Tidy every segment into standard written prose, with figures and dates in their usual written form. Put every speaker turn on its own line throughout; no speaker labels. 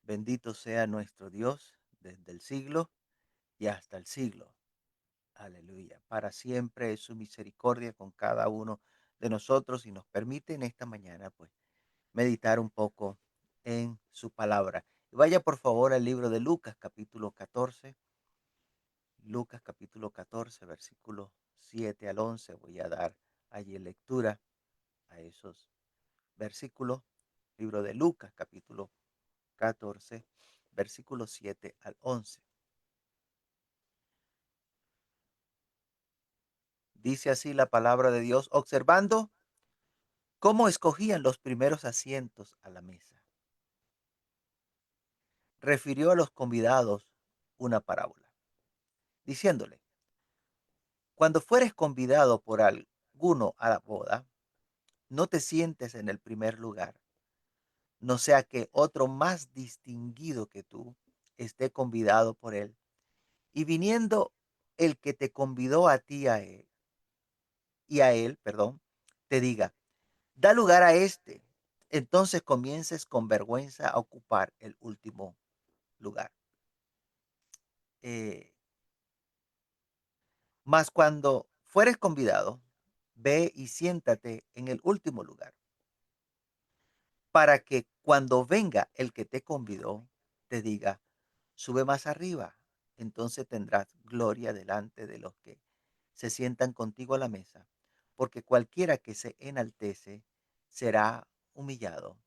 Bendito sea nuestro Dios desde el siglo y hasta el siglo. Aleluya. Para siempre es su misericordia con cada uno de nosotros y nos permite en esta mañana, pues, meditar un poco en su palabra. Y vaya por favor al libro de Lucas, capítulo 14. Lucas, capítulo 14, versículos 7 al 11. Voy a dar allí lectura a esos versículos. Libro de Lucas, capítulo 14, versículos 7 al 11. Dice así la palabra de Dios, observando cómo escogían los primeros asientos a la mesa. Refirió a los convidados una parábola, diciéndole, cuando fueres convidado por alguno a la boda, no te sientes en el primer lugar, no sea que otro más distinguido que tú esté convidado por él, y viniendo el que te convidó a ti a él, perdón, te diga, da lugar a este. Entonces comiences con vergüenza a ocupar el último lugar. Eh, Mas cuando fueres convidado, ve y siéntate en el último lugar, para que cuando venga el que te convidó, te diga, sube más arriba. Entonces tendrás gloria delante de los que se sientan contigo a la mesa, porque cualquiera que se enaltece será humillado,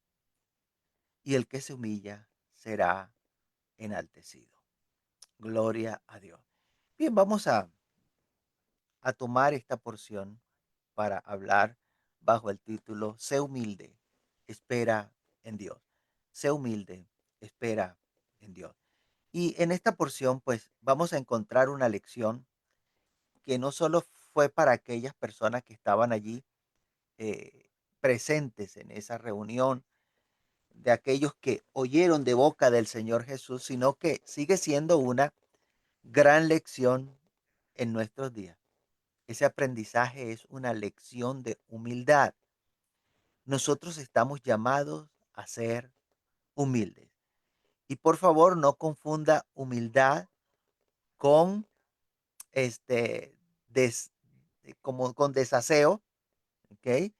y el que se humilla será enaltecido. Gloria a Dios. Bien, vamos a tomar esta porción para hablar bajo el título Sé humilde, espera en Dios. Sé humilde, espera en Dios. Y en esta porción, pues vamos a encontrar una lección que no solo fue para aquellas personas que estaban allí eh, presentes en esa reunión, de aquellos que oyeron de boca del Señor Jesús, sino que sigue siendo una gran lección en nuestros días. Ese aprendizaje es una lección de humildad. Nosotros estamos llamados a ser humildes. Y por favor, no confunda humildad con este des- como con desaseo, ¿ok?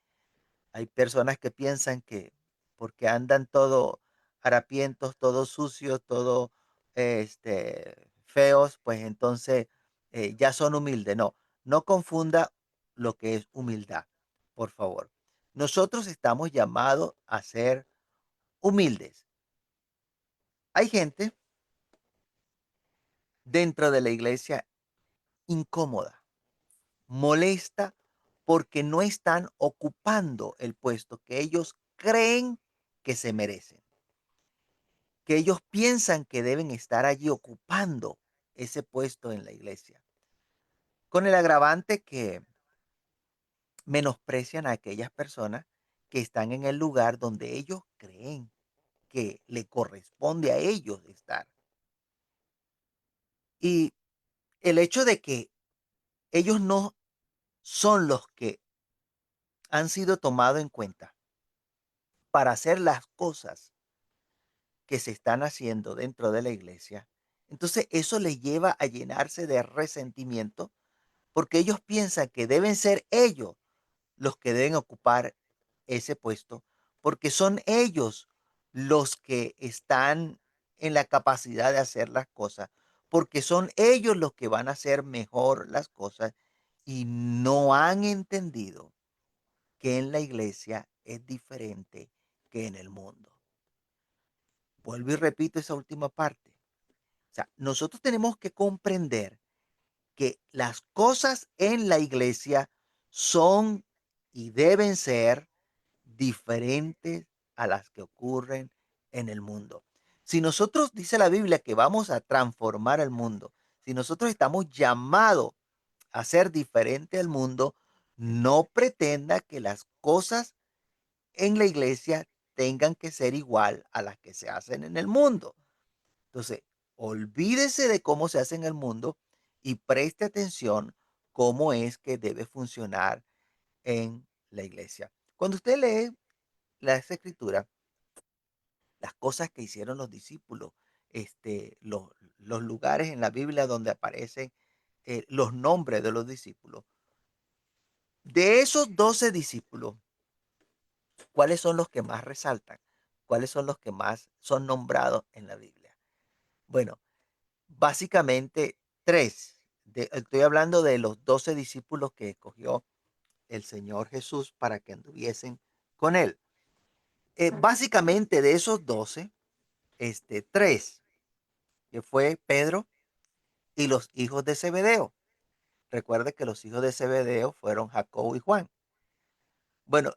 Hay personas que piensan que porque andan todo harapientos, todo sucios, todo feos, pues entonces ya son humildes. No, no confunda lo que es humildad, por favor. Nosotros estamos llamados a ser humildes. Hay gente dentro de la iglesia incómoda, molesta, porque no están ocupando el puesto que ellos creen que se merecen, que ellos piensan que deben estar allí ocupando ese puesto en la iglesia, con el agravante que menosprecian a aquellas personas que están en el lugar donde ellos creen que le corresponde a ellos estar. Y el hecho de que ellos no son los que han sido tomados en cuenta para hacer las cosas que se están haciendo dentro de la iglesia, entonces eso les lleva a llenarse de resentimiento porque ellos piensan que deben ser ellos los que deben ocupar ese puesto, porque son ellos los que están en la capacidad de hacer las cosas, porque son ellos los que van a hacer mejor las cosas y no han entendido que en la iglesia es diferente que en el mundo. Vuelvo y repito esa última parte. O sea, nosotros tenemos que comprender que las cosas en la iglesia son y deben ser diferentes a las que ocurren en el mundo. Si nosotros, dice la Biblia, que vamos a transformar el mundo, si nosotros estamos llamados a ser diferente al mundo, no pretenda que las cosas en la iglesia tengan que ser igual a las que se hacen en el mundo. Entonces, olvídese de cómo se hace en el mundo y preste atención cómo es que debe funcionar en la iglesia. Cuando usted lee las escrituras, las cosas que hicieron los discípulos, los lugares en la Biblia donde aparecen los nombres de los discípulos. De esos 12 discípulos, ¿cuáles son los que más resaltan? ¿Cuáles son los que más son nombrados en la Biblia? Bueno, básicamente tres. Estoy hablando de los 12 discípulos que escogió el Señor Jesús para que anduviesen con él. Básicamente de esos 12, tres, que fue Pedro y los hijos de Zebedeo. Recuerde que los hijos de Zebedeo fueron Jacobo y Juan. Bueno,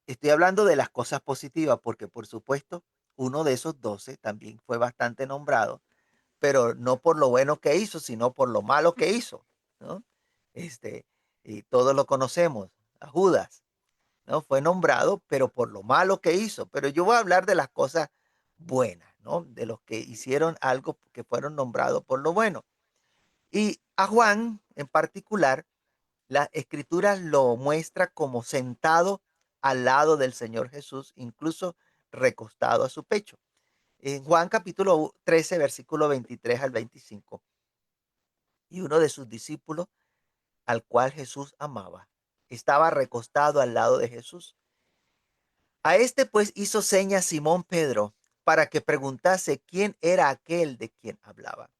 estoy hablando de las cosas positivas porque por supuesto uno de esos 12 también fue bastante nombrado, pero no por lo bueno que hizo, sino por lo malo que hizo, ¿no? Este, y todos lo conocemos, a Judas, ¿no? Fue nombrado, pero por lo malo que hizo. Pero yo voy a hablar de las cosas buenas, ¿no? De los que hicieron algo que fueron nombrados por lo bueno. Y a Juan en particular, la escritura lo muestra como sentado al lado del Señor Jesús, incluso recostado a su pecho. En Juan capítulo 13, versículo 23 al 25, y uno de sus discípulos, al cual Jesús amaba, estaba recostado al lado de Jesús. A este pues hizo señas Simón Pedro para que preguntase quién era aquel de quien hablaba.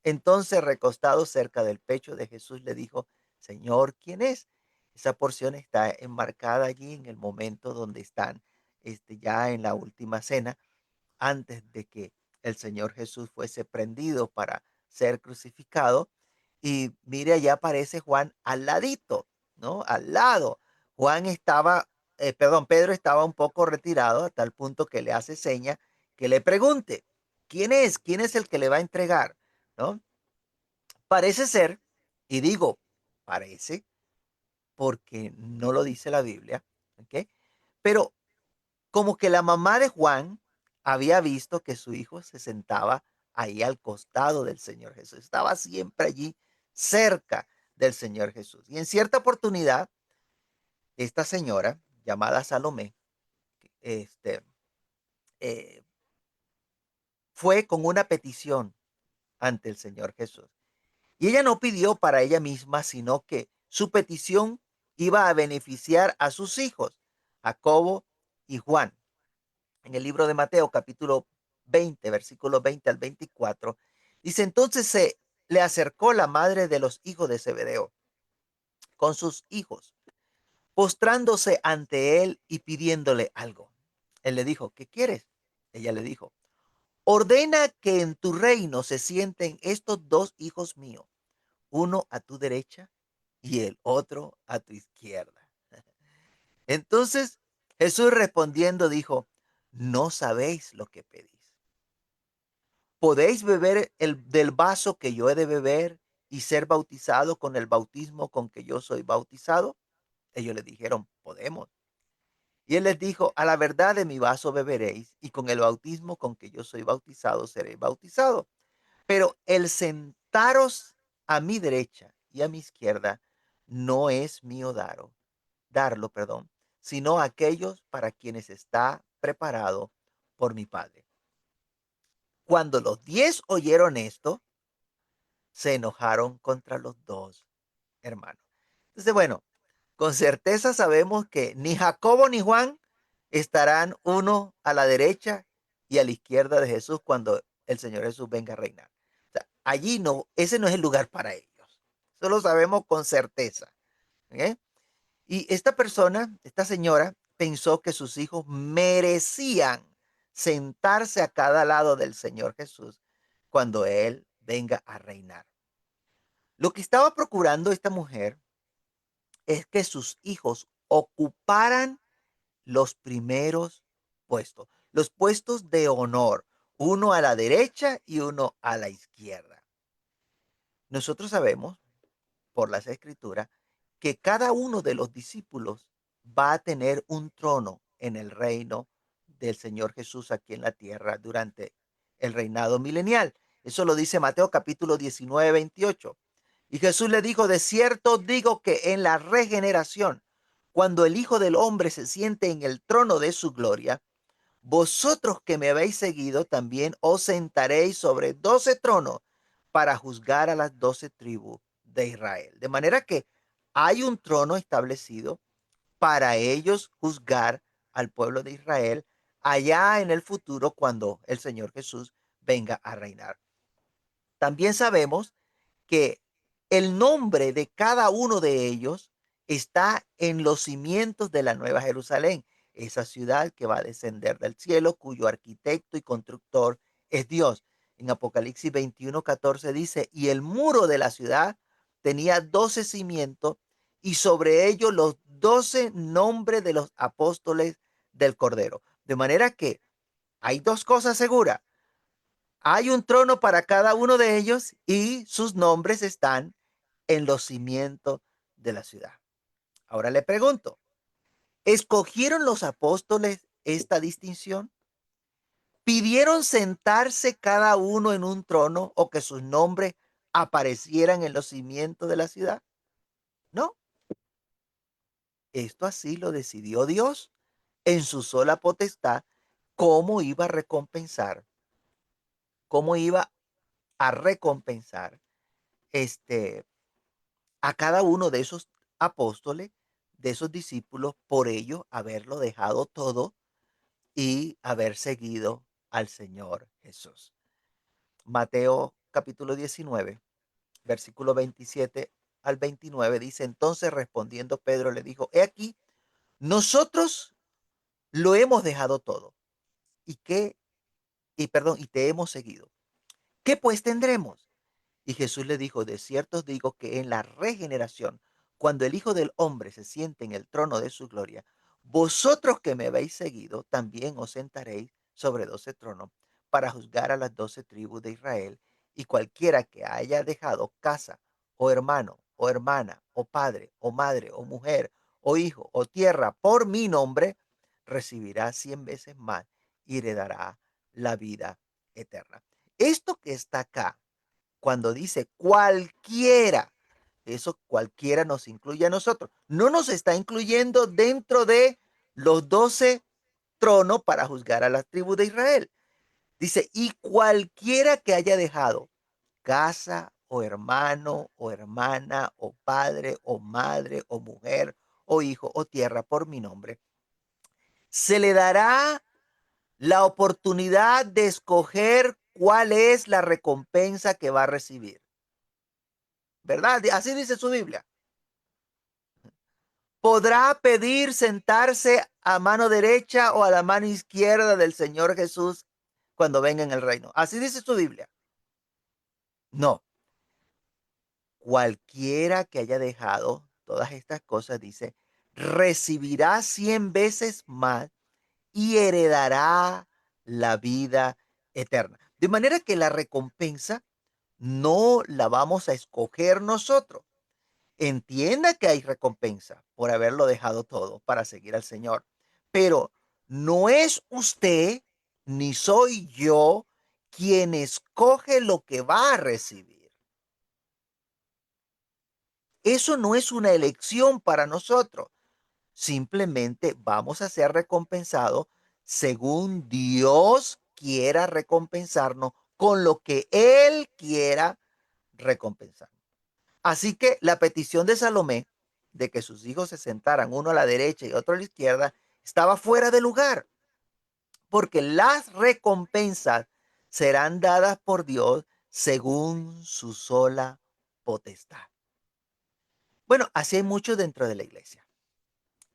Entonces, recostado cerca del pecho de Jesús, le dijo, Señor, ¿quién es? Esa porción está enmarcada allí en el momento donde están ya en la última cena, antes de que el Señor Jesús fuese prendido para ser crucificado. Y mire, allá aparece Juan al ladito, ¿no? Al lado. Juan estaba, Pedro estaba un poco retirado a tal punto que le hace seña que le pregunte, ¿quién es? ¿Quién es el que le va a entregar? ¿No? Parece ser, y digo parece, porque no lo dice la Biblia, ¿ok? Pero como que la mamá de Juan había visto que su hijo se sentaba ahí al costado del Señor Jesús, estaba siempre allí cerca del Señor Jesús. Y en cierta oportunidad, esta señora llamada Salomé, este, eh, fue con una petición ante el Señor Jesús. Y ella no pidió para ella misma, sino que su petición iba a beneficiar a sus hijos, Jacobo y Juan. En el libro de Mateo, capítulo 20, versículos 20 al 24, dice, entonces se le acercó la madre de los hijos de Zebedeo con sus hijos, postrándose ante él y pidiéndole algo. Él le dijo, ¿qué quieres? Ella le dijo, ordena que en tu reino se sienten estos dos hijos míos, uno a tu derecha y el otro a tu izquierda. Entonces Jesús respondiendo dijo, no sabéis lo que pedís. ¿Podéis beber del vaso que yo he de beber y ser bautizado con el bautismo con que yo soy bautizado? Ellos le dijeron, podemos. Y él les dijo, a la verdad de mi vaso beberéis y con el bautismo con que yo soy bautizado seréis bautizado. Pero el sentaros a mi derecha y a mi izquierda no es mío darlo, perdón, sino a aquellos para quienes está preparado por mi Padre. Cuando los 10 oyeron esto, se enojaron contra los dos hermanos. Entonces, bueno, con certeza sabemos que ni Jacobo ni Juan estarán uno a la derecha y a la izquierda de Jesús cuando el Señor Jesús venga a reinar. O sea, allí no, ese no es el lugar para ellos. Eso lo sabemos con certeza. ¿Eh? Y esta persona, esta señora, pensó que sus hijos merecían sentarse a cada lado del Señor Jesús cuando Él venga a reinar. Lo que estaba procurando esta mujer es que sus hijos ocuparan los primeros puestos, los puestos de honor, uno a la derecha y uno a la izquierda. Nosotros sabemos por las escrituras que cada uno de los discípulos va a tener un trono en el reino del Señor Jesús aquí en la tierra durante el reinado milenial. Eso lo dice Mateo capítulo 19, 28. Y Jesús le dijo, de cierto digo que en la regeneración, cuando el Hijo del Hombre se siente en el trono de su gloria, vosotros que me habéis seguido también os sentaréis sobre 12 tronos para juzgar a las 12 tribus de Israel. De manera que hay un trono establecido para ellos juzgar al pueblo de Israel allá en el futuro cuando el Señor Jesús venga a reinar. También sabemos que el nombre de cada uno de ellos está en los cimientos de la Nueva Jerusalén, esa ciudad que va a descender del cielo, cuyo arquitecto y constructor es Dios. En Apocalipsis 21:14 dice, y el muro de la ciudad tenía 12 cimientos y sobre ellos los 12 nombres de los apóstoles del Cordero. De manera que hay dos cosas seguras. Hay un trono para cada uno de ellos y sus nombres están en los cimientos de la ciudad. Ahora le pregunto, ¿escogieron los apóstoles esta distinción? ¿Pidieron sentarse cada uno en un trono o que sus nombres aparecieran en los cimientos de la ciudad? No, esto así lo decidió Dios en su sola potestad, cómo iba a recompensar, cómo iba a recompensar este a cada uno de esos apóstoles, de esos discípulos, por ello haberlo dejado todo y haber seguido al Señor Jesús. Mateo capítulo 19, versículo 27 al 29 dice, entonces respondiendo Pedro le dijo, he aquí, nosotros lo hemos dejado todo y y te hemos seguido. ¿Qué pues tendremos? Y Jesús le dijo, de cierto os digo que en la regeneración, cuando el Hijo del Hombre se siente en el trono de su gloria, vosotros que me habéis seguido, también os sentaréis sobre 12 tronos para juzgar a las 12 tribus de Israel, y cualquiera que haya dejado casa, o hermano, o hermana, o padre, o madre, o mujer, o hijo, o tierra, por mi nombre, recibirá 100 veces más y heredará la vida eterna. Esto que está acá, cuando dice cualquiera, eso cualquiera nos incluye a nosotros. No nos está incluyendo dentro de los 12 tronos para juzgar a las tribus de Israel. Dice, y cualquiera que haya dejado casa o hermano o hermana o padre o madre o mujer o hijo o tierra por mi nombre, se le dará la oportunidad de escoger cuál es la recompensa que va a recibir. ¿Verdad? Así dice su Biblia. Podrá pedir sentarse a mano derecha o a la mano izquierda del Señor Jesús cuando venga en el reino. Así dice su Biblia. No, cualquiera que haya dejado todas estas cosas, dice, recibirá 100 veces más y heredará la vida eterna. De manera que la recompensa no la vamos a escoger nosotros. Entienda que hay recompensa por haberlo dejado todo para seguir al Señor, pero no es usted ni soy yo quien escoge lo que va a recibir. Eso no es una elección para nosotros. Simplemente vamos a ser recompensados según Dios quiera recompensarnos con lo que Él quiera recompensar. Así que la petición de Salomé de que sus hijos se sentaran uno a la derecha y otro a la izquierda estaba fuera de lugar, porque las recompensas serán dadas por Dios según su sola potestad. Bueno, así hay muchos dentro de la iglesia.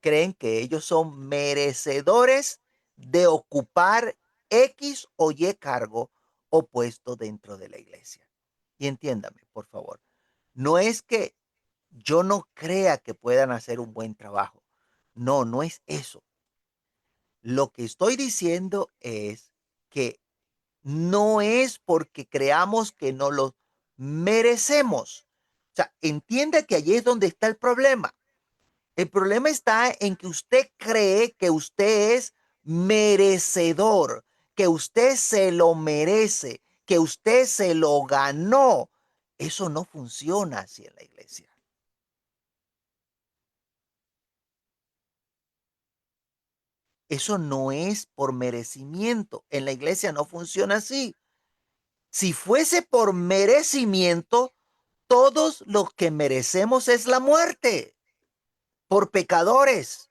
Creen que ellos son merecedores de ocupar X o Y cargo o puesto dentro de la iglesia. Y entiéndame, por favor, no es que yo no crea que puedan hacer un buen trabajo. No, no es eso. Lo que estoy diciendo es que no es porque creamos que no lo merecemos. O sea, entienda que allí es donde está el problema. El problema está en que usted cree que usted es merecedor, que usted se lo merece, que usted se lo ganó. Eso no funciona así en la iglesia. eso no es por merecimiento. En la iglesia no funciona así. Si fuese por merecimiento, todos lo que merecemos es la muerte por pecadores.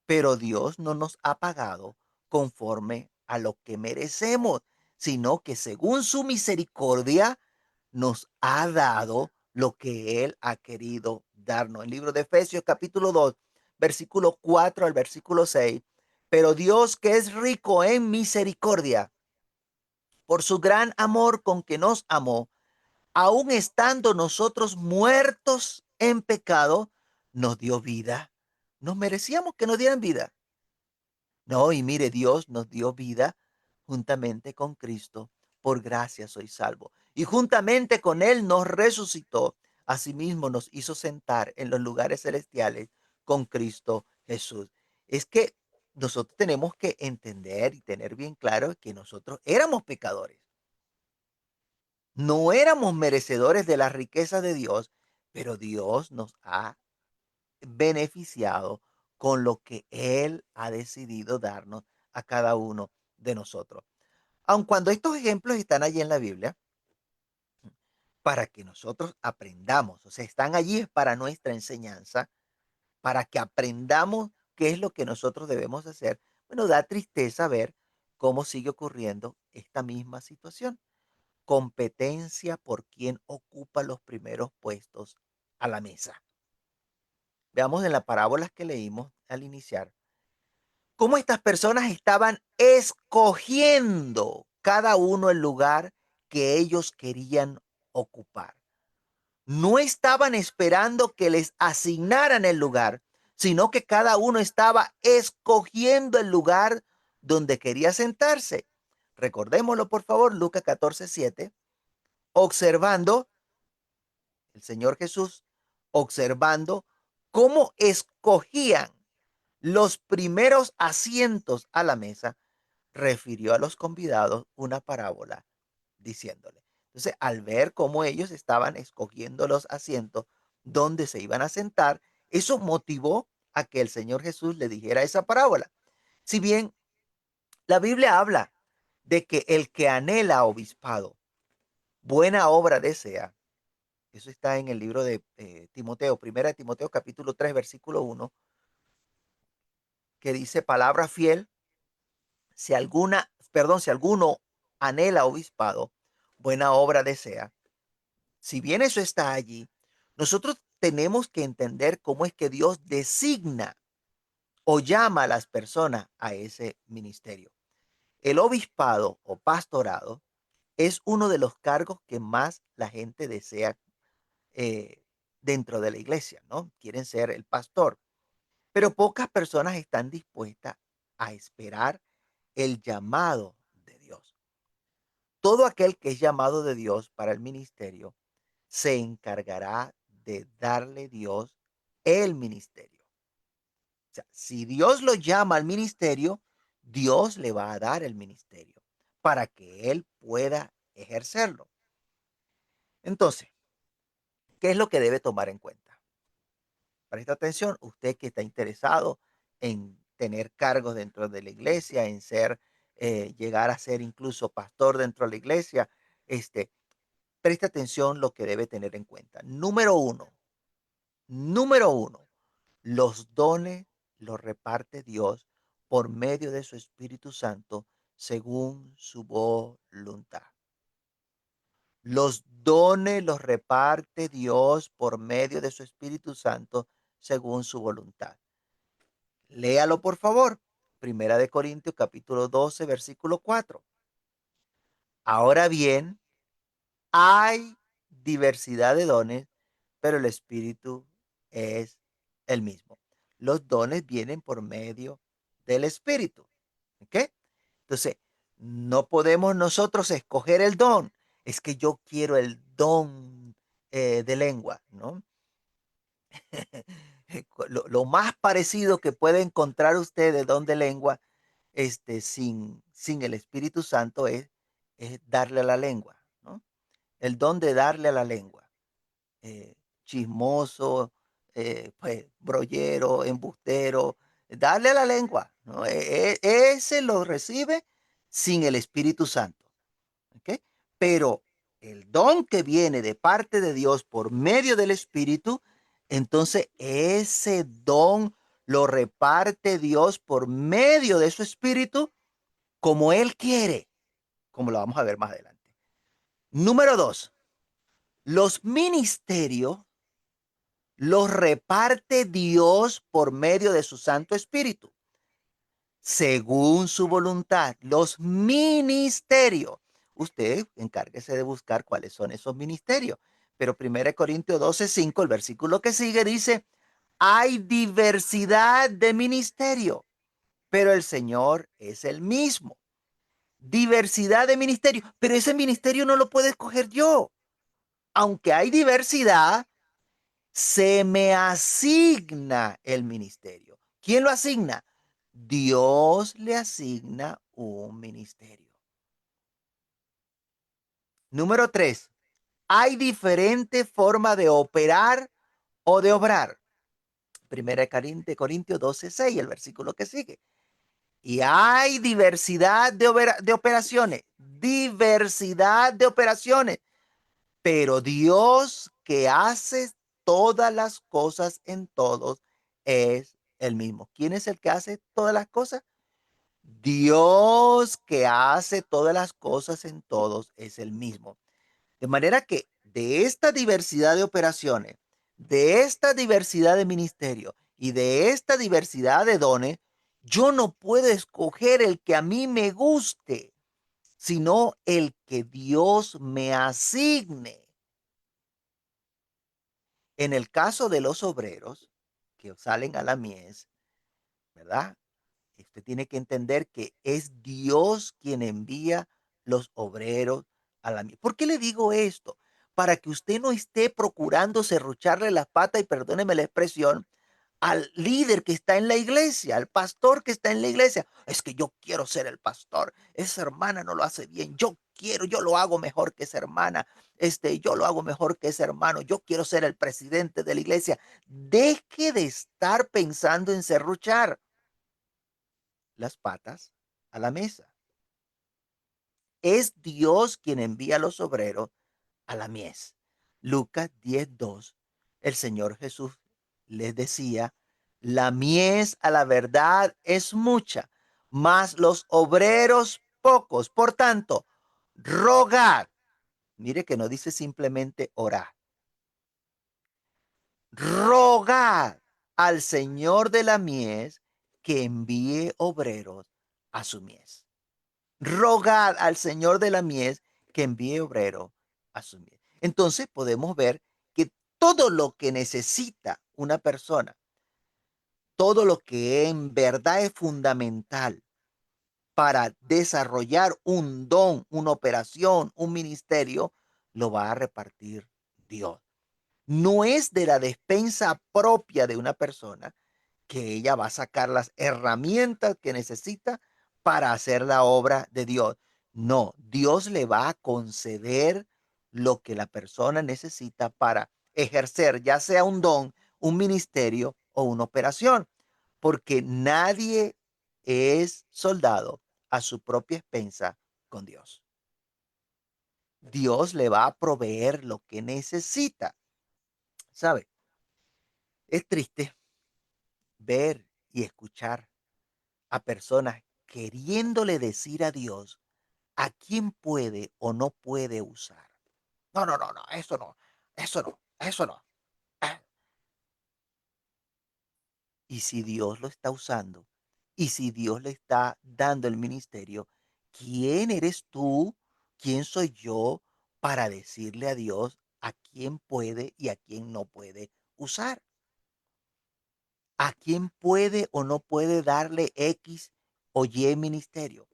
Pero Dios no nos ha pagado conforme a lo que merecemos, sino que según su misericordia nos ha dado lo que Él ha querido darnos. El libro de Efesios capítulo 2, versículo 4 al versículo 6. Pero Dios, que es rico en misericordia, por su gran amor con que nos amó, aun estando nosotros muertos en pecado, nos dio vida. Nos merecíamos que nos dieran vida. No, y mire, Dios nos dio vida juntamente con Cristo. Por gracia soy salvo. Y juntamente con Él nos resucitó. Asimismo nos hizo sentar en los lugares celestiales con Cristo Jesús. Es que nosotros tenemos que entender y tener bien claro que nosotros éramos pecadores. No éramos merecedores de la riqueza de Dios, pero Dios nos ha beneficiado con lo que Él ha decidido darnos a cada uno de nosotros. Aun cuando estos ejemplos están allí en la Biblia, para que nosotros aprendamos, o sea, están allí para nuestra enseñanza, para que aprendamos qué es lo que nosotros debemos hacer. Bueno, da tristeza ver cómo sigue ocurriendo esta misma situación. Competencia por quien ocupa los primeros puestos a la mesa. Veamos en las parábolas que leímos al iniciar cómo estas personas estaban escogiendo cada uno el lugar que ellos querían ocupar. No estaban esperando que les asignaran el lugar, sino que cada uno estaba escogiendo el lugar donde quería sentarse. Recordémoslo, por favor, Lucas 14:7, observando el Señor Jesús, observando cómo escogían los primeros asientos a la mesa, refirió a los convidados una parábola diciéndole. Entonces, al ver cómo ellos estaban escogiendo los asientos donde se iban a sentar, eso motivó a que el Señor Jesús le dijera esa parábola. Si bien la Biblia habla de que el que anhela obispado, buena obra desea, eso está en el libro de Timoteo, primera de Timoteo capítulo 3 versículo 1, que dice palabra fiel, si alguno anhela obispado, buena obra desea. Si bien eso está allí, nosotros tenemos que entender cómo es que Dios designa o llama a las personas a ese ministerio. El obispado o pastorado es uno de los cargos que más la gente desea eh, dentro de la iglesia, ¿no? Quieren ser el pastor, pero pocas personas están dispuestas a esperar el llamado de Dios. Todo aquel que es llamado de Dios para el ministerio se encargará de darle Dios el ministerio. O sea, si Dios lo llama al ministerio, Dios le va a dar el ministerio para que él pueda ejercerlo. Entonces, ¿qué es lo que debe tomar en cuenta? Presta atención, usted que está interesado en tener cargos dentro de la iglesia, en ser, llegar a ser incluso pastor dentro de la iglesia, este, presta atención lo que debe tener en cuenta. Número uno, los dones los reparte Dios por medio de su Espíritu Santo según su voluntad. Los dones los reparte Dios por medio de su Espíritu Santo según su voluntad. Léalo por favor. Primera de Corintios capítulo 12 versículo 4. Ahora bien, hay diversidad de dones, pero el Espíritu es el mismo. Los dones vienen por medio del Espíritu. ¿Ok? Entonces, no podemos nosotros escoger el don. Es que yo quiero el don de lengua, ¿no? Lo más parecido que puede encontrar usted de don de lengua sin el Espíritu Santo es darle a la lengua, ¿no? El don de darle a la lengua. Chismoso, pues, brollero, embustero, darle a la lengua, ¿no? Ese lo recibe sin el Espíritu Santo. ¿Ok? Pero el don que viene de parte de Dios por medio del Espíritu, entonces ese don lo reparte Dios por medio de su Espíritu como Él quiere, como lo vamos a ver más adelante. Número dos, los ministerios los reparte Dios por medio de su Santo Espíritu, según su voluntad. Los ministerios. Usted encárguese de buscar cuáles son esos ministerios. Pero 1 Corintios 12:5, el versículo que sigue, dice, hay diversidad de ministerio, pero el Señor es el mismo. Diversidad de ministerio, pero ese ministerio no lo puedo escoger yo. Aunque hay diversidad, se me asigna el ministerio. ¿Quién lo asigna? Dios le asigna un ministerio. Número 3. Hay diferente forma de operar o de obrar. 1 Corintios 12:6, el versículo que sigue. Y hay diversidad de operaciones, diversidad de operaciones, pero Dios que hace todas las cosas en todos es el mismo. ¿Quién es el que hace todas las cosas? Dios que hace todas las cosas en todos es el mismo. De manera que de esta diversidad de operaciones, de esta diversidad de ministerios y de esta diversidad de dones, yo no puedo escoger el que a mí me guste, sino el que Dios me asigne. En el caso de los obreros que salen a la mies, ¿verdad? Usted tiene que entender que es Dios quien envía los obreros a la mies. ¿Por qué le digo esto? Para que usted no esté procurando serrucharle las patas, y perdóneme la expresión, al líder que está en la iglesia, al pastor que está en la iglesia. Es que yo quiero ser el pastor. Esa hermana no lo hace bien. Yo lo hago mejor que esa hermana. Yo lo hago mejor que ese hermano. Yo quiero ser el presidente de la iglesia. Deje de estar pensando en serruchar las patas a la mesa. Es Dios quien envía a los obreros a la mies. Lucas 10:2, el Señor Jesús les decía, la mies a la verdad es mucha, mas los obreros pocos. Por tanto, rogad. Mire que no dice simplemente orar. Rogad al Señor de la mies que envíe obreros a su mies. Rogad al Señor de la mies que envíe obrero a su mies. Entonces podemos ver que todo lo que necesita una persona, todo lo que en verdad es fundamental para desarrollar un don, una operación, un ministerio, lo va a repartir Dios. No es de la despensa propia de una persona que ella va a sacar las herramientas que necesita para hacer la obra de Dios. No, Dios le va a conceder lo que la persona necesita para ejercer, ya sea un don, un ministerio o una operación, porque nadie es soldado a su propia expensa con Dios. Dios le va a proveer lo que necesita. ¿Sabe? Es triste ver y escuchar a personas queriéndole decir a Dios a quién puede o no puede usar. No, no, no, no, eso no, eso no, eso no. Ah, y si Dios lo está usando, y si Dios le está dando el ministerio, ¿quién eres tú? ¿Quién soy yo para decirle a Dios a quién puede y a quién no puede usar? ¿A quién puede o no puede darle X o Y ministerio?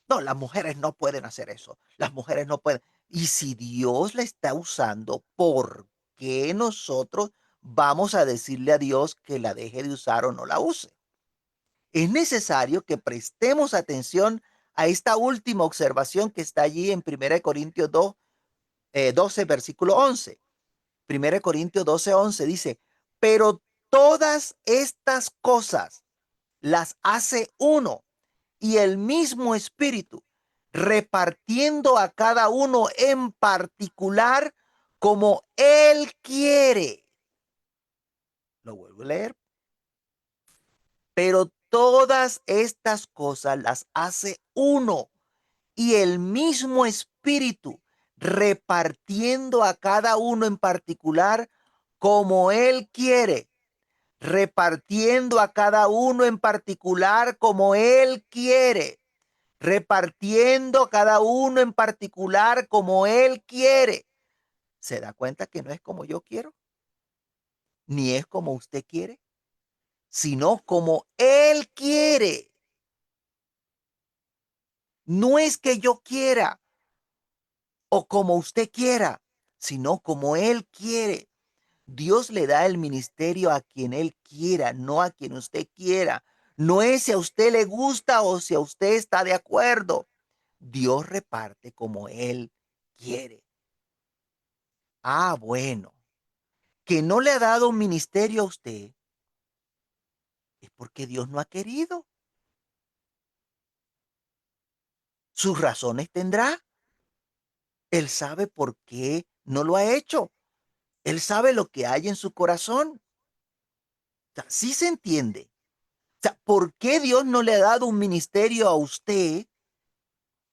No, las mujeres no pueden hacer eso. Las mujeres no pueden. Y si Dios la está usando, ¿por qué nosotros vamos a decirle a Dios que la deje de usar o no la use? Es necesario que prestemos atención a esta última observación que está allí en 1 Corintios 12, versículo 11. 1 Corintios 12:11 dice, pero todas estas cosas las hace uno y el mismo Espíritu, repartiendo a cada uno en particular como Él quiere. Lo vuelvo a leer. Pero todas estas cosas las hace uno y el mismo Espíritu, repartiendo a cada uno en particular como Él quiere, repartiendo a cada uno en particular como Él quiere, repartiendo a cada uno en particular como Él quiere. ¿Se da cuenta que no es como yo quiero? Ni es como usted quiere, sino como Él quiere. No es que yo quiera o como usted quiera, sino como Él quiere. Dios le da el ministerio a quien Él quiera, no a quien usted quiera. No es si a usted le gusta o si a usted está de acuerdo. Dios reparte como Él quiere. Ah, bueno, que no le ha dado un ministerio a usted es porque Dios no ha querido. Sus razones tendrá. Él sabe por qué no lo ha hecho. Él sabe lo que hay en su corazón. O sea, sí se entiende. O sea, ¿por qué Dios no le ha dado un ministerio a usted?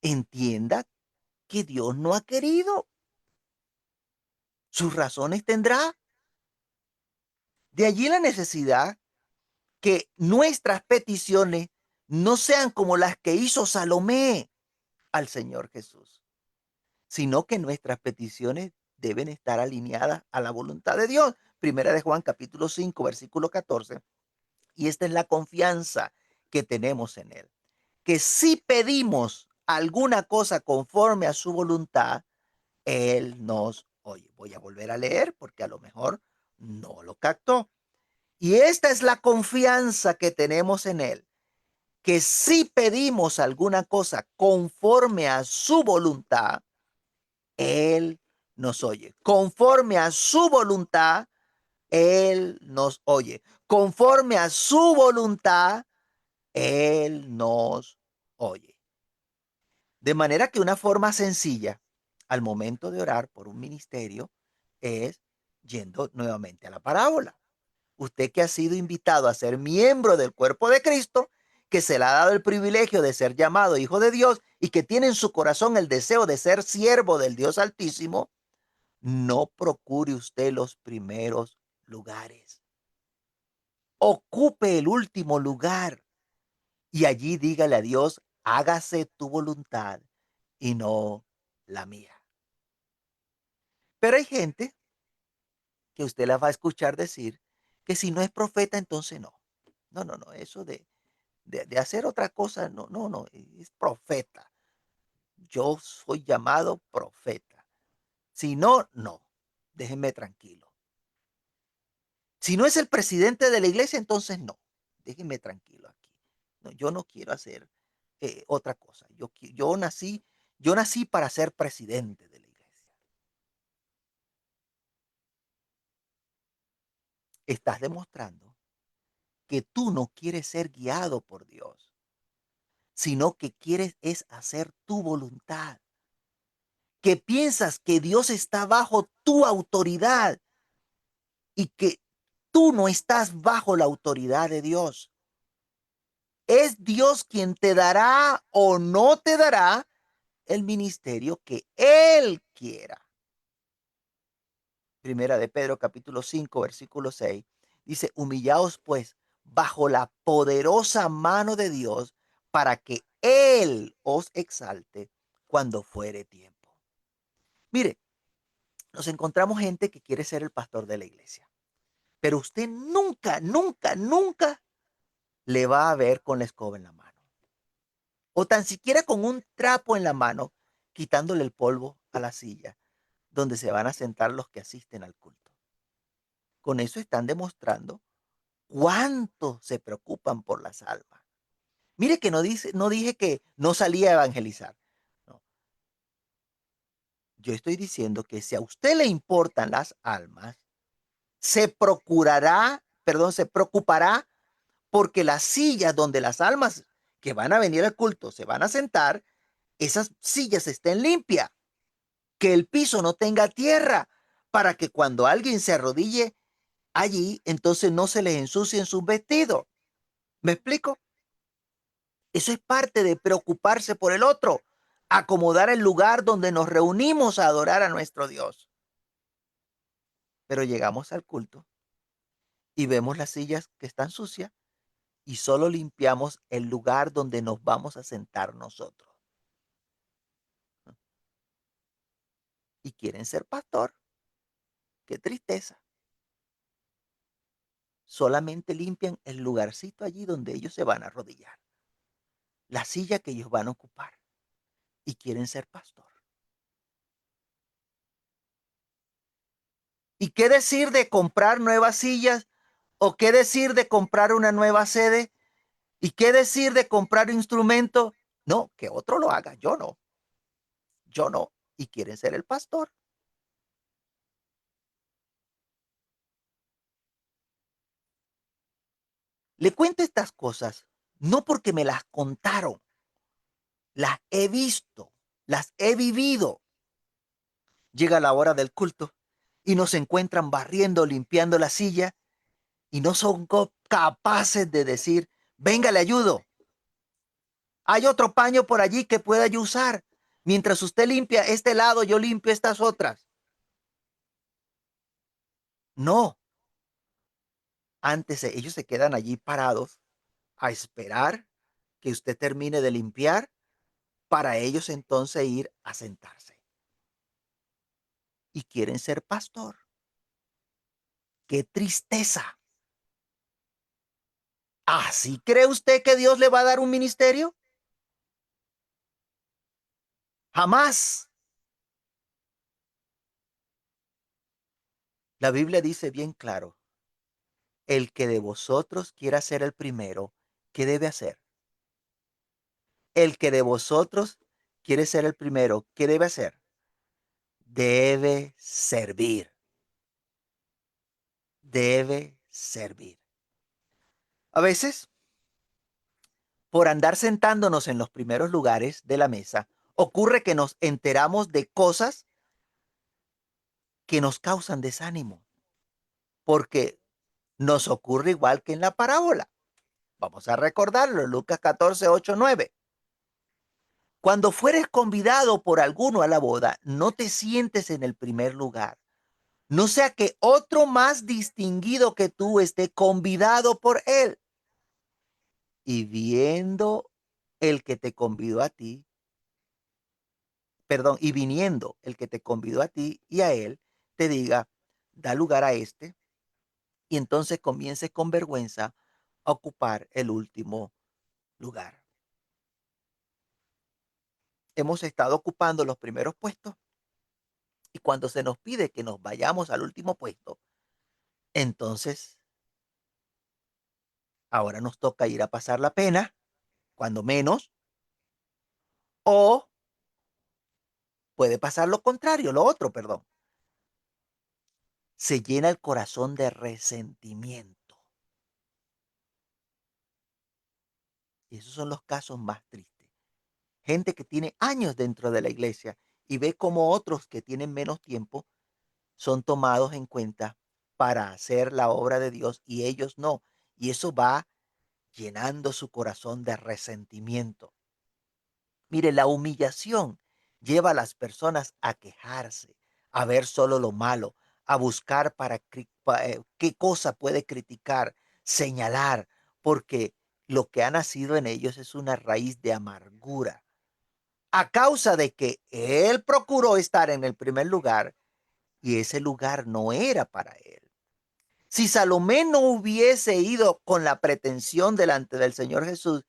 Entienda que Dios no ha querido. Sus razones tendrá. De allí la necesidad que nuestras peticiones no sean como las que hizo Salomé al Señor Jesús, sino que nuestras peticiones deben estar alineadas a la voluntad de Dios. Primera de Juan capítulo 5 versículo 14. Y esta es la confianza que tenemos en Él. Que si pedimos alguna cosa conforme a su voluntad, Él nos oye. Voy a volver a leer porque a lo mejor no lo captó. Y esta es la confianza que tenemos en Él. Que si pedimos alguna cosa conforme a su voluntad, Él nos oye. Conforme a su voluntad, Él nos oye. Conforme a su voluntad, Él nos oye. De manera que una forma sencilla al momento de orar por un ministerio es yendo nuevamente a la parábola. Usted que ha sido invitado a ser miembro del cuerpo de Cristo, que se le ha dado el privilegio de ser llamado hijo de Dios y que tiene en su corazón el deseo de ser siervo del Dios Altísimo, no procure usted los primeros lugares. Ocupe el último lugar y allí dígale a Dios, hágase tu voluntad y no la mía. Pero hay gente que usted la va a escuchar decir que si no es profeta, entonces no. No, no, no, eso de hacer otra cosa, no, no, no, es profeta. Yo soy llamado profeta. Si no, no, déjenme tranquilo. Si no es el presidente de la iglesia, entonces no, déjenme tranquilo aquí. No, yo no quiero hacer otra cosa. Yo nací para ser presidente de la iglesia. Estás demostrando que tú no quieres ser guiado por Dios, sino que quieres es hacer tu voluntad, que piensas que Dios está bajo tu autoridad y que tú no estás bajo la autoridad de Dios. Es Dios quien te dará o no te dará el ministerio que Él quiera. Primera de Pedro capítulo 5 versículo 6 dice, humillaos pues bajo la poderosa mano de Dios para que Él os exalte cuando fuere tiempo. Mire, nos encontramos gente que quiere ser el pastor de la iglesia, pero usted nunca, nunca, nunca le va a ver con la escoba en la mano. O tan siquiera con un trapo en la mano, quitándole el polvo a la silla donde se van a sentar los que asisten al culto. Con eso están demostrando cuánto se preocupan por las almas. Mire que no dije que no salía a evangelizar. No, yo estoy diciendo que si a usted le importan las almas, se preocupará porque las sillas donde las almas que van a venir al culto se van a sentar, esas sillas estén limpias, que el piso no tenga tierra, para que cuando alguien se arrodille allí, entonces no se les ensucien sus vestidos. ¿Me explico? Eso es parte de preocuparse por el otro, acomodar el lugar donde nos reunimos a adorar a nuestro Dios. Pero llegamos al culto y vemos las sillas que están sucias y solo limpiamos el lugar donde nos vamos a sentar nosotros. Y quieren ser pastor. Qué tristeza. Solamente limpian el lugarcito allí donde ellos se van a arrodillar, la silla que ellos van a ocupar, y quieren ser pastor. ¿Y qué decir de comprar nuevas sillas? ¿O qué decir de comprar una nueva sede? ¿Y qué decir de comprar instrumentos? No, que otro lo haga, yo no, yo no. Y quieren ser el pastor. Le cuento estas cosas no porque me las contaron, las he visto, las he vivido. Llega la hora del culto y nos encuentran barriendo, limpiando la silla y no son capaces de decir, venga, le ayudo. Hay otro paño por allí que pueda yo usar. Mientras usted limpia este lado, yo limpio estas otras. No, antes ellos se quedan allí parados a esperar que usted termine de limpiar para ellos entonces ir a sentarse. Y quieren ser pastor. ¡Qué tristeza! ¿Así cree usted que Dios le va a dar un ministerio? Jamás. La Biblia dice bien claro, el que de vosotros quiera ser el primero, ¿qué debe hacer? El que de vosotros quiere ser el primero, ¿qué debe hacer? Debe servir. Debe servir. A veces, por andar sentándonos en los primeros lugares de la mesa, ocurre que nos enteramos de cosas que nos causan desánimo, porque nos ocurre igual que en la parábola. Vamos a recordarlo, Lucas 14, 8, 9. Cuando fueres convidado por alguno a la boda, no te sientes en el primer lugar. No sea que otro más distinguido que tú esté convidado por él. Y viendo el que te convidó a ti, perdón, y viniendo el que te convidó a ti y a él, te diga, da lugar a este, y entonces comiences con vergüenza a ocupar el último lugar. Hemos estado ocupando los primeros puestos y cuando se nos pide que nos vayamos al último puesto, entonces ahora nos toca ir a pasar la pena, cuando menos, o puede pasar lo contrario, lo otro, perdón. Se llena el corazón de resentimiento. Y esos son los casos más tristes. Gente que tiene años dentro de la iglesia y ve como otros que tienen menos tiempo son tomados en cuenta para hacer la obra de Dios y ellos no. Y eso va llenando su corazón de resentimiento. Mire, la humillación lleva a las personas a quejarse, a ver solo lo malo, a buscar qué cosa puede criticar, señalar, porque lo que ha nacido en ellos es una raíz de amargura. A causa de que él procuró estar en el primer lugar y ese lugar no era para él. Si Salomé no hubiese ido con la pretensión delante del Señor Jesús,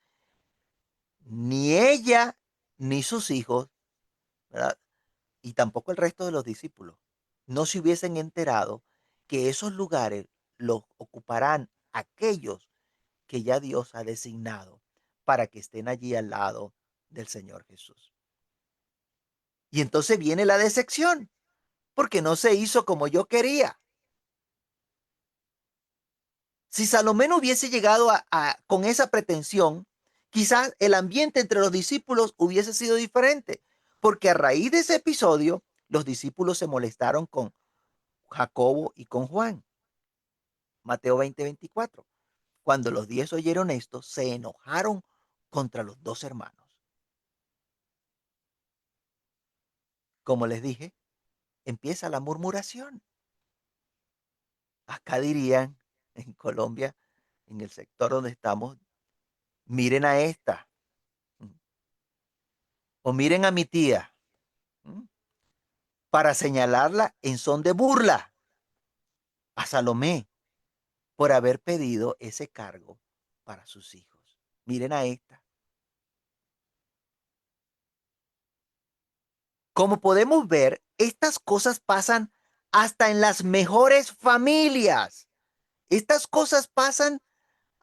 ni ella ni sus hijos, ¿verdad? Y tampoco el resto de los discípulos, no se hubiesen enterado que esos lugares los ocuparán aquellos que ya Dios ha designado para que estén allí al lado del Señor Jesús. Y entonces viene la decepción, porque no se hizo como yo quería. Si Salomé no hubiese llegado con esa pretensión, quizás el ambiente entre los discípulos hubiese sido diferente, porque a raíz de ese episodio, los discípulos se molestaron con Jacobo y con Juan. Mateo 20:24. Cuando los 10 oyeron esto, se enojaron contra los dos hermanos. Como les dije, empieza la murmuración. Acá dirían, en Colombia, en el sector donde estamos, miren a esta, o miren a mi tía, para señalarla en son de burla a Salomé por haber pedido ese cargo para sus hijos. Miren a esta. Como podemos ver, estas cosas pasan hasta en las mejores familias. Estas cosas pasan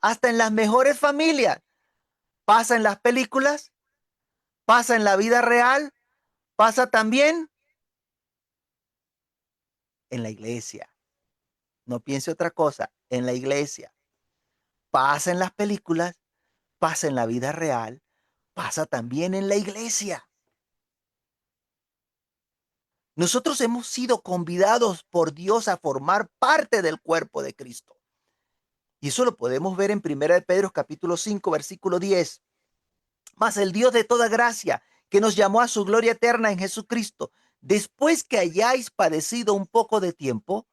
hasta en las mejores familias. Pasa en las películas, pasa en la vida real, pasa también en la iglesia. No piense otra cosa, en la iglesia. Pasa en las películas, pasa en la vida real, pasa también en la iglesia. Nosotros hemos sido convidados por Dios a formar parte del cuerpo de Cristo. Y eso lo podemos ver en 1 de Pedro capítulo 5, versículo 10. Mas el Dios de toda gracia, que nos llamó a su gloria eterna en Jesucristo, después que hayáis padecido un poco de tiempo,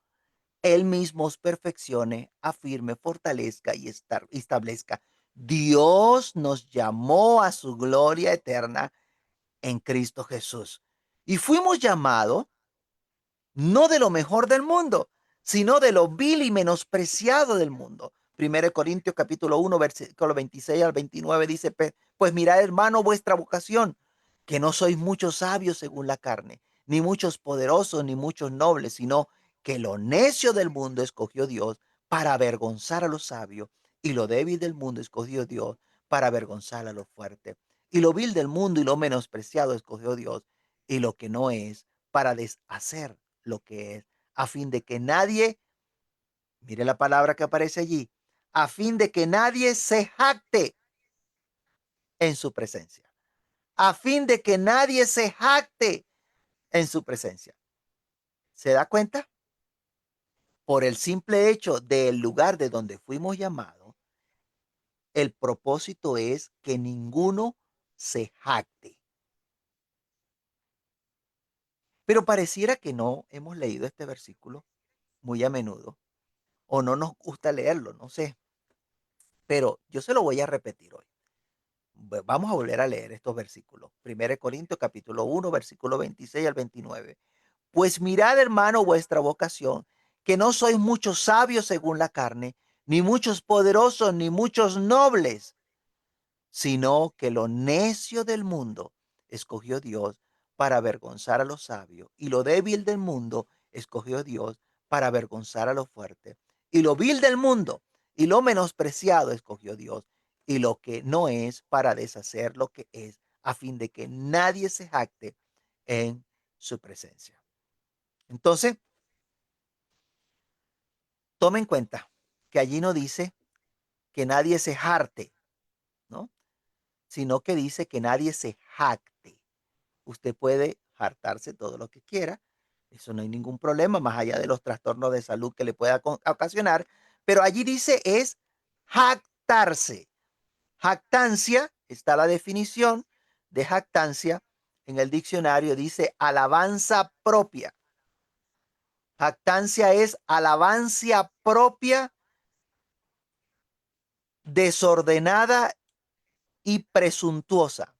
Él mismo os perfeccione, afirme, fortalezca y establezca. Dios nos llamó a su gloria eterna en Cristo Jesús. Y fuimos llamados no de lo mejor del mundo, sino de lo vil y menospreciado del mundo. 1 Corintios capítulo 1, versículo 26 al 29 dice, pues mirad, hermano, vuestra vocación, que no sois muchos sabios según la carne, ni muchos poderosos, ni muchos nobles, sino que lo necio del mundo escogió Dios para avergonzar a los sabios, y lo débil del mundo escogió Dios para avergonzar a los fuertes. Y lo vil del mundo y lo menospreciado escogió Dios, y lo que no es, para deshacer lo que es, a fin de que nadie, mire la palabra que aparece allí, a fin de que nadie se jacte en su presencia, a fin de que nadie se jacte en su presencia. ¿Se da cuenta? Por el simple hecho del lugar de donde fuimos llamados, el propósito es que ninguno se jacte. Pero pareciera que no hemos leído este versículo muy a menudo o no nos gusta leerlo, no sé. Pero yo se lo voy a repetir hoy. Vamos a volver a leer estos versículos. 1 Corintios capítulo 1, versículo 26 al 29. Pues mirad, hermano, vuestra vocación, que no sois muchos sabios según la carne, ni muchos poderosos, ni muchos nobles, sino que lo necio del mundo escogió Dios para avergonzar a los sabios, y lo débil del mundo escogió Dios para avergonzar a los fuertes, y lo vil del mundo y lo menospreciado escogió Dios, y lo que no es para deshacer lo que es, a fin de que nadie se jacte en su presencia. Entonces, tome en cuenta que allí no dice que nadie se jarte, ¿no? Sino que dice que nadie se jacte. Usted puede hartarse todo lo que quiera, eso no hay ningún problema, más allá de los trastornos de salud que le pueda ocasionar, pero allí dice es jactarse. Jactancia, está la definición de jactancia en el diccionario, dice alabanza propia. Jactancia es alabanza propia, desordenada y presuntuosa.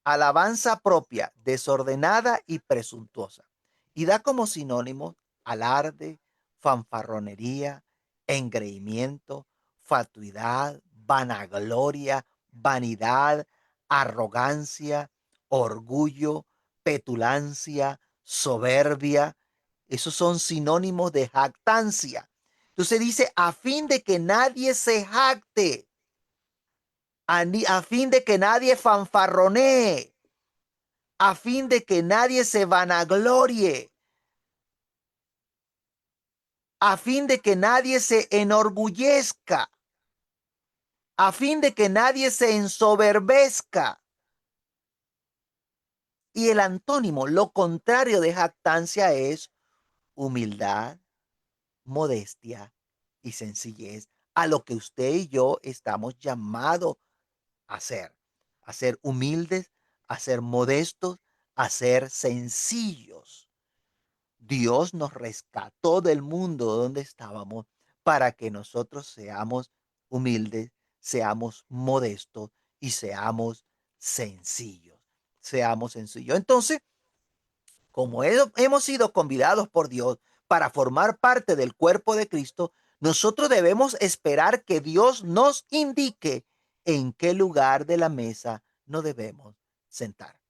Alabanza propia, desordenada y presuntuosa. Y da como sinónimo alarde, fanfarronería, engreimiento, fatuidad, vanagloria, vanidad, arrogancia, orgullo, petulancia, soberbia. Esos son sinónimos de jactancia. Entonces dice, a fin de que nadie se jacte, a fin de que nadie fanfarronee, a fin de que nadie se vanaglorie, a fin de que nadie se enorgullezca, a fin de que nadie se ensoberbezca. Y el antónimo, lo contrario de jactancia, es humildad, modestia y sencillez, a lo que usted y yo estamos llamados hacer, a ser humildes, a ser modestos, a ser sencillos. Dios nos rescató del mundo donde estábamos para que nosotros seamos humildes, seamos modestos y seamos sencillos. Seamos sencillos. Entonces, como hemos sido convidados por Dios para formar parte del cuerpo de Cristo, nosotros debemos esperar que Dios nos indique en qué lugar de la mesa nos debemos sentar.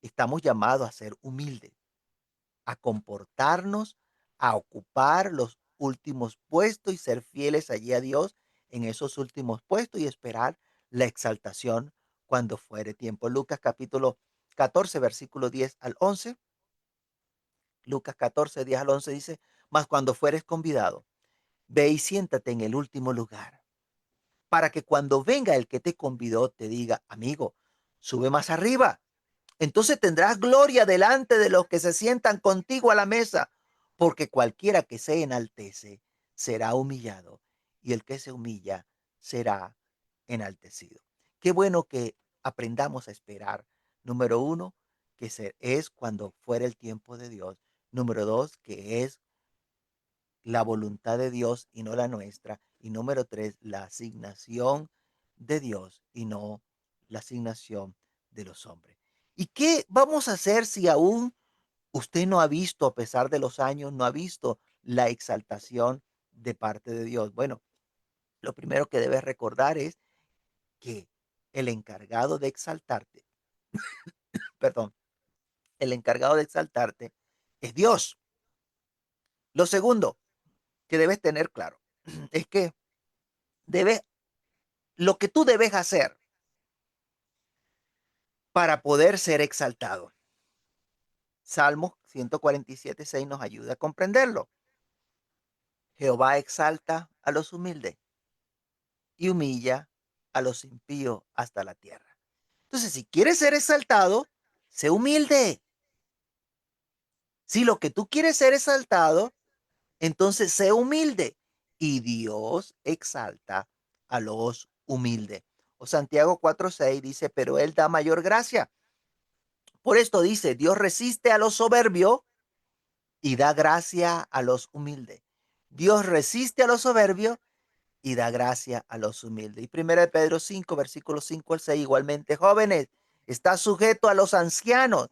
Estamos llamados a ser humildes, a comportarnos, a ocupar los últimos puestos y ser fieles allí a Dios en esos últimos puestos y esperar la exaltación cuando fuere tiempo. Lucas capítulo 14, versículo 10 al 11. Lucas 14, 10 al 11 dice, mas cuando fueres convidado, ve y siéntate en el último lugar, para que cuando venga el que te convidó te diga, amigo, sube más arriba. Entonces tendrás gloria delante de los que se sientan contigo a la mesa, porque cualquiera que se enaltece será humillado, y el que se humilla será enaltecido. Qué bueno que aprendamos a esperar. Número uno, es cuando fuera el tiempo de Dios. Número dos, que es la voluntad de Dios y no la nuestra. Y número tres, la asignación de Dios y no la asignación de los hombres. ¿Y qué vamos a hacer si aún usted no ha visto, a pesar de los años, no ha visto la exaltación de parte de Dios? Bueno, lo primero que debes recordar es que el encargado de exaltarte, perdón, el encargado de exaltarte es Dios. Lo segundo que debes tener claro es que debes, lo que tú debes hacer para poder ser exaltado. Salmo 147:6 nos ayuda a comprenderlo. Jehová exalta a los humildes y humilla a los impíos hasta la tierra. Entonces, si quieres ser exaltado, sé humilde. Si lo que tú quieres ser exaltado, entonces sé humilde. Y Dios exalta a los humildes. O Santiago 4:6 dice, pero Él da mayor gracia. Por esto dice, Dios resiste a los soberbios y da gracia a los humildes. Dios resiste a los soberbios y da gracia a los humildes. Y 1 Pedro 5, versículos 5 al 6, igualmente, jóvenes, está sujeto a los ancianos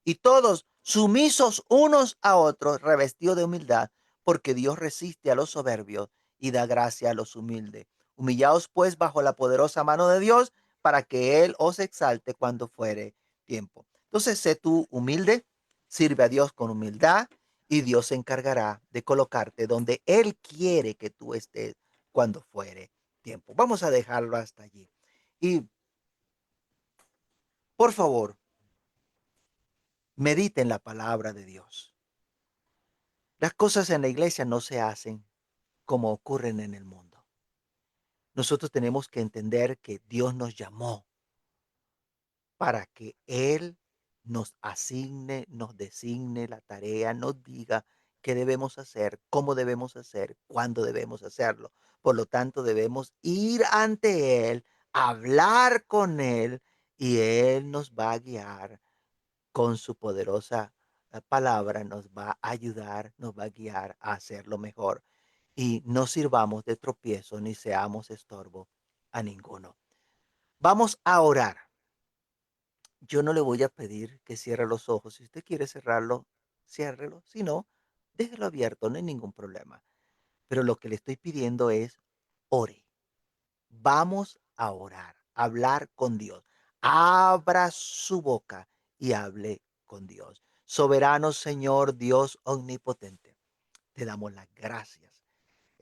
y todos sumisos unos a otros, revestidos de humildad, porque Dios resiste a los soberbios y da gracia a los humildes. Humillaos pues bajo la poderosa mano de Dios para que Él os exalte cuando fuere tiempo. Entonces, sé tú humilde, sirve a Dios con humildad y Dios se encargará de colocarte donde Él quiere que tú estés cuando fuere tiempo. Vamos a dejarlo hasta allí. Y por favor, medite en la palabra de Dios. Las cosas en la iglesia no se hacen como ocurren en el mundo. Nosotros tenemos que entender que Dios nos llamó para que Él nos asigne, nos designe la tarea, nos diga qué debemos hacer, cómo debemos hacer, cuándo debemos hacerlo. Por lo tanto, debemos ir ante Él, hablar con Él y Él nos va a guiar con su poderosa palabra, nos va a ayudar, nos va a guiar a hacerlo mejor. Y no sirvamos de tropiezo ni seamos estorbo a ninguno. Vamos a orar. Yo no le voy a pedir que cierre los ojos. Si usted quiere cerrarlo, ciérrelo. Si no, déjelo abierto, no hay ningún problema. Pero lo que le estoy pidiendo es ore. Vamos a orar, a hablar con Dios. Abra su boca y hable con Dios. Soberano Señor, Dios omnipotente, te damos las gracias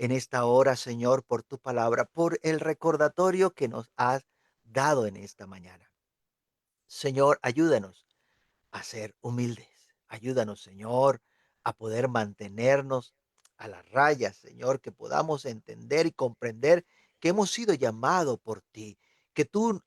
en esta hora, Señor, por tu palabra, por el recordatorio que nos has dado en esta mañana. Señor, ayúdanos a ser humildes. Ayúdanos, Señor, a poder mantenernos a la raya, Señor, que podamos entender y comprender que hemos sido llamados por ti, que tú